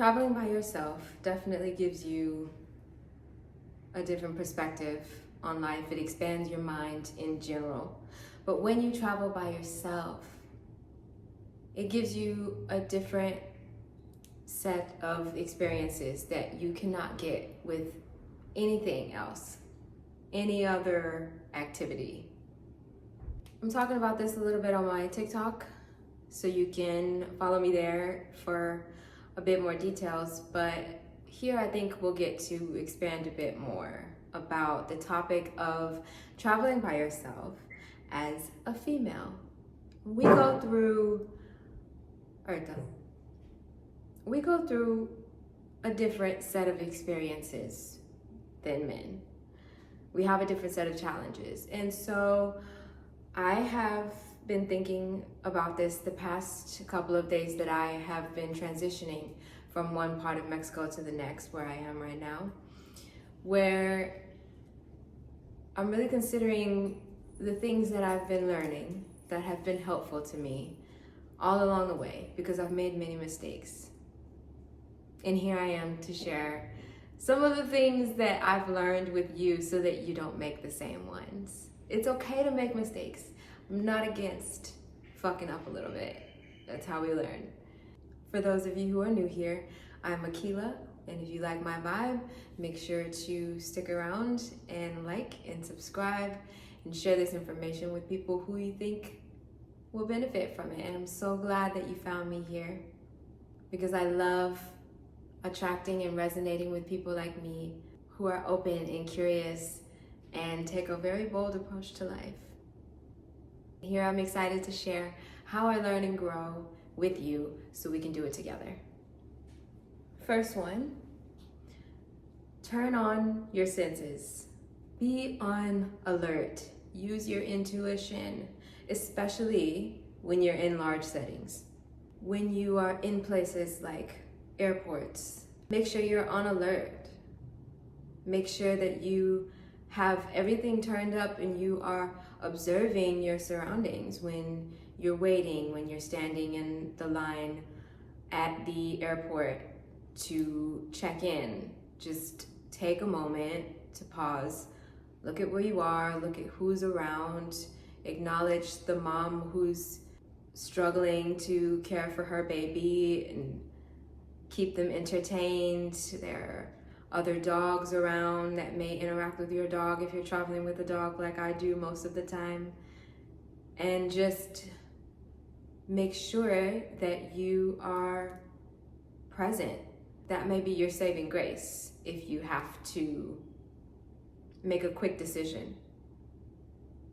Traveling by yourself definitely gives you a different perspective on life. It expands your mind in general. But when you travel by yourself, it gives you a different set of experiences that you cannot get with anything else, any other activity. I'm talking about this a little bit on my TikTok, so you can follow me there for a bit more details, but here I think we'll get to expand a bit more about the topic of traveling by yourself as a female. We go through a different set of experiences than men. We have a different set of challenges. And so I have been thinking about this the past couple of days that I have been transitioning from one part of Mexico to the next, where I am right now, where I'm really considering the things that I've been learning that have been helpful to me all along the way, because I've made many mistakes. And here I am to share some of the things that I've learned with you so that you don't make the same ones. It's okay to make mistakes. I'm not against fucking up a little bit. That's how we learn. For those of you who are new here, I'm Akila, and if you like my vibe, make sure to stick around and like and subscribe and share this information with people who you think will benefit from it. And I'm so glad that you found me here, because I love attracting and resonating with people like me who are open and curious and take a very bold approach to life. Here I'm excited to share how I learn and grow with you so we can do it together. First one, turn on your senses. Be on alert. Use your intuition, especially when you're in large settings. When you are in places like airports, make sure you're on alert. Make sure that you have everything turned up and you are observing your surroundings when you're waiting, when you're standing in the line at the airport to check in. Just take a moment to pause, look at where you are, look at who's around, acknowledge the mom who's struggling to care for her baby and keep them entertained. There are other dogs around that may interact with your dog if you're traveling with a dog like I do most of the time. And just make sure that you are present. That may be your saving grace if you have to make a quick decision.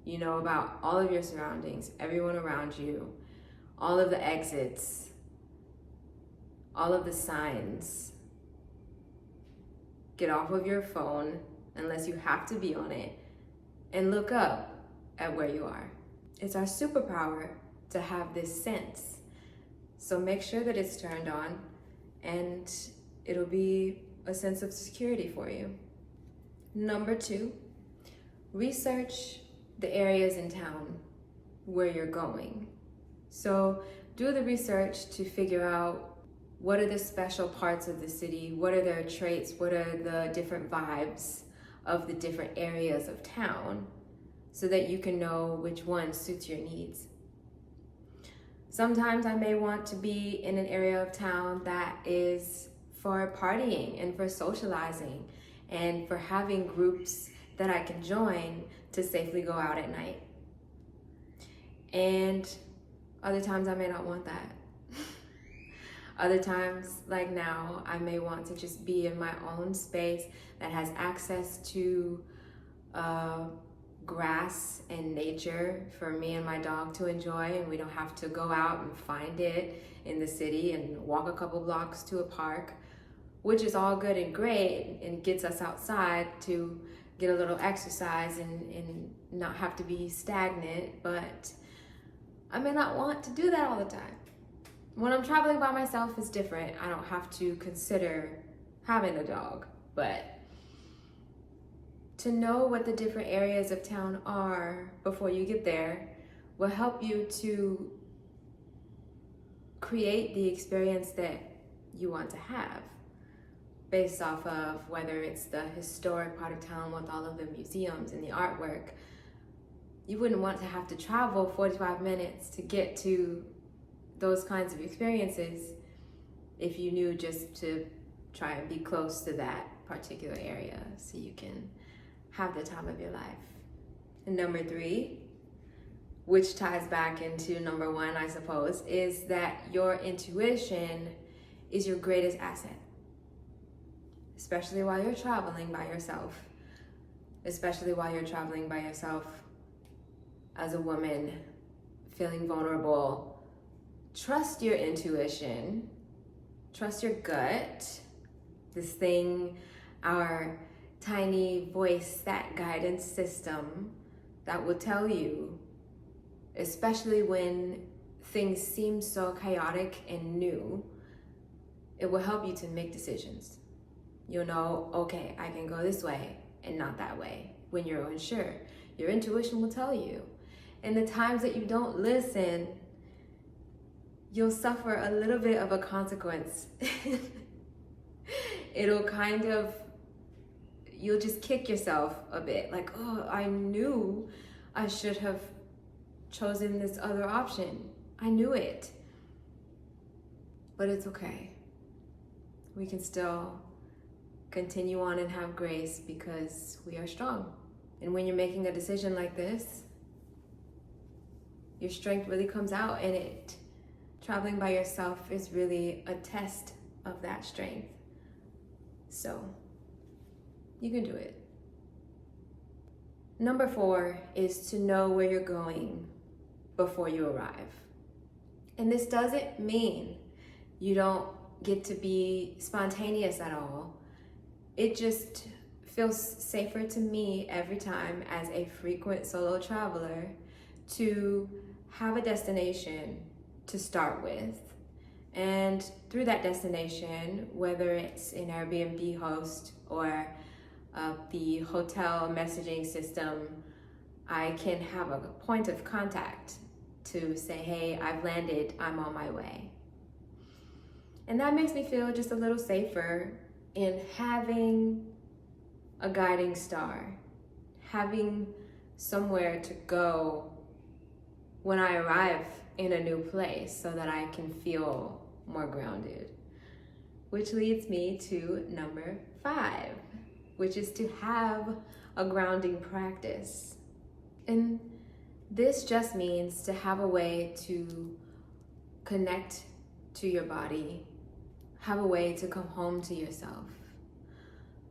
You know about all of your surroundings, everyone around you, all of the exits, all of the signs. Get off of your phone unless you have to be on it and look up at where you are. It's our superpower to have this sense. So make sure that it's turned on, and it'll be a sense of security for you. Number 2, research the areas in town where you're going. So do the research to figure out what are the special parts of the city, what are their traits, what are the different vibes of the different areas of town, so that you can know which one suits your needs. Sometimes I may want to be in an area of town that is for partying and for socializing and for having groups that I can join to safely go out at night. And other times I may not want that. Other times, like now, I may want to just be in my own space that has access to grass and nature for me and my dog to enjoy, and we don't have to go out and find it in the city and walk a couple blocks to a park, which is all good and great and gets us outside to get a little exercise and not have to be stagnant. But I may not want to do that all the time. When I'm traveling by myself, it's different. I don't have to consider having a dog, but to know what the different areas of town are before you get there will help you to create the experience that you want to have, based off of whether it's the historic part of town with all of the museums and the artwork. You wouldn't want to have to travel 45 minutes to get to those kinds of experiences if you knew just to try and be close to that particular area so you can have the time of your life. And number 3, which ties back into number 1, I suppose, is that your intuition is your greatest asset. Especially while you're traveling by yourself. Especially while you're traveling by yourself as a woman, feeling vulnerable. Trust your intuition. Trust your gut. This thing, our tiny voice, that guidance system that will tell you, especially when things seem so chaotic and new, it will help you to make decisions. You'll know, okay, I can go this way and not that way. When you're unsure, your intuition will tell you. And the times that you don't listen, you'll suffer a little bit of a consequence. It'll kind of, you'll just kick yourself a bit. Like, oh, I knew I should have chosen this other option. I knew it. But it's okay. We can still continue on and have grace because we are strong. And when you're making a decision like this, your strength really comes out, and traveling by yourself is really a test of that strength. So you can do it. Number 4 is to know where you're going before you arrive. And this doesn't mean you don't get to be spontaneous at all. It just feels safer to me every time as a frequent solo traveler to have a destination to start with. And through that destination, whether it's an Airbnb host or the hotel messaging system, I can have a point of contact to say, hey, I've landed, I'm on my way. And that makes me feel just a little safer in having a guiding star, having somewhere to go when I arrive in a new place so that I can feel more grounded. Which leads me to number 5, which is to have a grounding practice. And this just means to have a way to connect to your body, have a way to come home to yourself.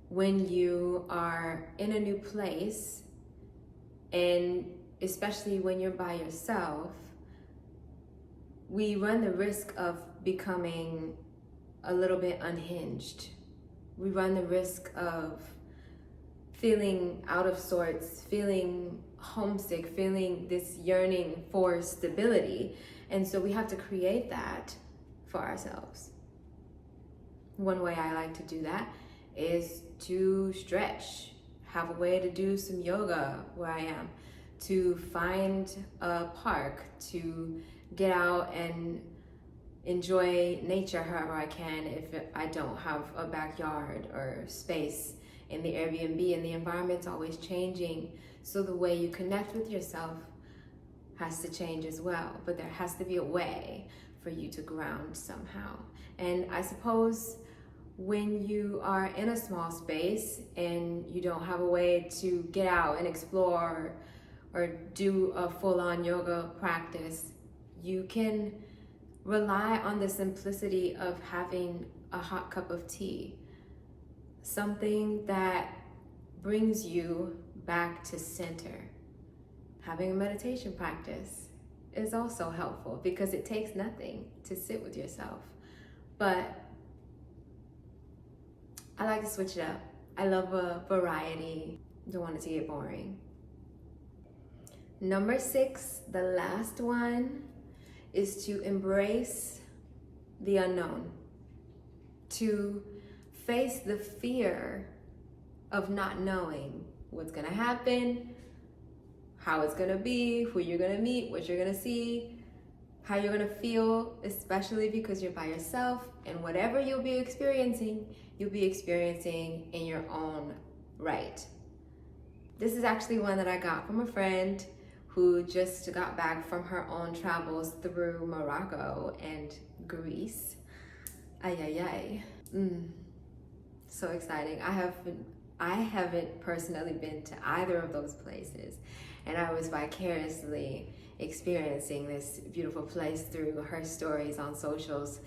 When you are in a new place, and especially when you're by yourself, we run the risk of becoming a little bit unhinged. We run the risk of feeling out of sorts, feeling homesick, feeling this yearning for stability. And so we have to create that for ourselves. One way I like to do that is to stretch, have a way to do some yoga where I am, to find a park, to get out and enjoy nature however I can if I don't have a backyard or space in the Airbnb, and the environment's always changing. So the way you connect with yourself has to change as well, but there has to be a way for you to ground somehow. And I suppose when you are in a small space and you don't have a way to get out and explore or do a full-on yoga practice, you can rely on the simplicity of having a hot cup of tea, something that brings you back to center. Having a meditation practice is also helpful because it takes nothing to sit with yourself. But I like to switch it up. I love a variety. Don't want it to get boring. Number 6, the last one, is to embrace the unknown, to face the fear of not knowing what's gonna happen, how it's gonna be, who you're gonna meet, what you're gonna see, how you're gonna feel, especially because you're by yourself, and whatever you'll be experiencing in your own right. This is actually one that I got from a friend who just got back from her own travels through Morocco and Greece. Ay, ay, ay. So exciting. I haven't personally been to either of those places, and I was vicariously experiencing this beautiful place through her stories on socials,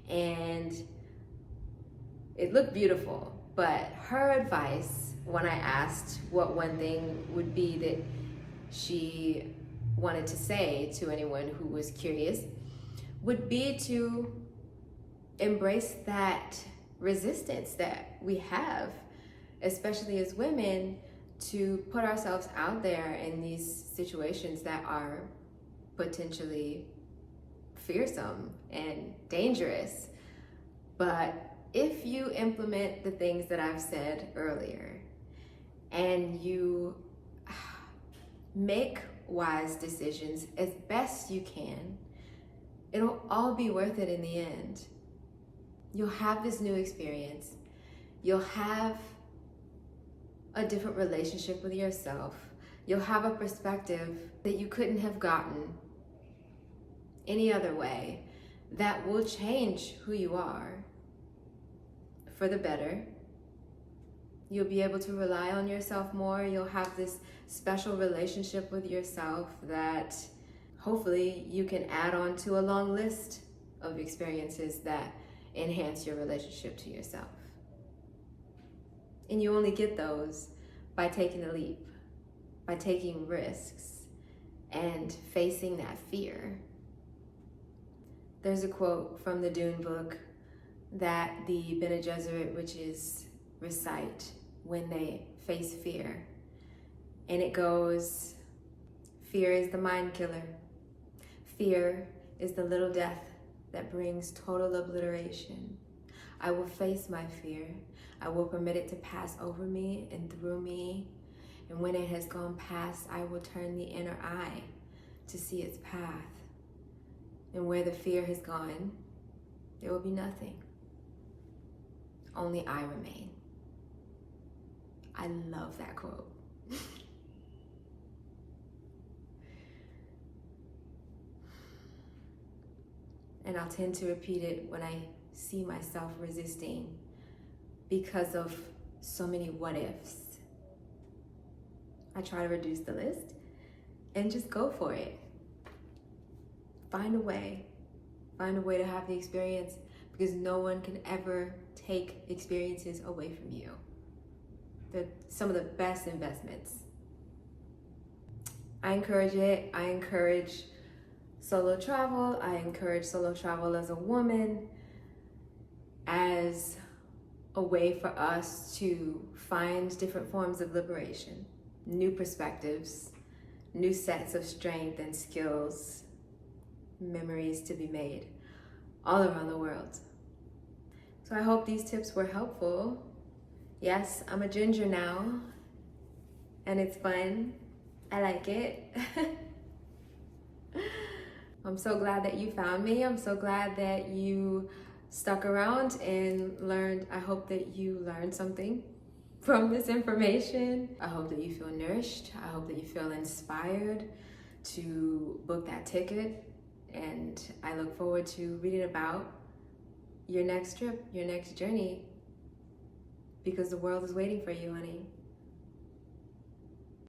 and it looked beautiful. But her advice, when I asked what one thing would be that she wanted to say to anyone who was curious, would be to embrace that resistance that we have, especially as women, to put ourselves out there in these situations that are potentially fearsome and dangerous. But if you implement the things that I've said earlier, and you make wise decisions as best you can, it'll all be worth it in the end. You'll have this new experience. You'll have a different relationship with yourself. You'll have a perspective that you couldn't have gotten any other way that will change who you are for the better. You'll be able to rely on yourself more. You'll have this special relationship with yourself that hopefully you can add on to a long list of experiences that enhance your relationship to yourself. And you only get those by taking a leap, by taking risks, and facing that fear. There's a quote from the Dune book that the Bene Gesserit witches recite when they face fear. And it goes, "Fear is the mind killer. Fear is the little death that brings total obliteration. I will face my fear. I will permit it to pass over me and through me. And when it has gone past, I will turn the inner eye to see its path. And where the fear has gone, there will be nothing. Only I remain." I love that quote. And I'll tend to repeat it when I see myself resisting because of so many what ifs. I try to reduce the list and just go for it. Find a way to have the experience, because no one can ever take experiences away from you. They're some of the best investments. I encourage it. I encourage solo travel. I encourage solo travel as a woman, as a way for us to find different forms of liberation, new perspectives, new sets of strength and skills, memories to be made all around the world. So I hope these tips were helpful. Yes, I'm a ginger now, and it's fun. I like it. I'm so glad that you found me. I'm so glad that you stuck around and learned. I hope that you learned something from this information. I hope that you feel nourished. I hope that you feel inspired to book that ticket. And I look forward to reading about your next trip, your next journey, because the world is waiting for you, honey.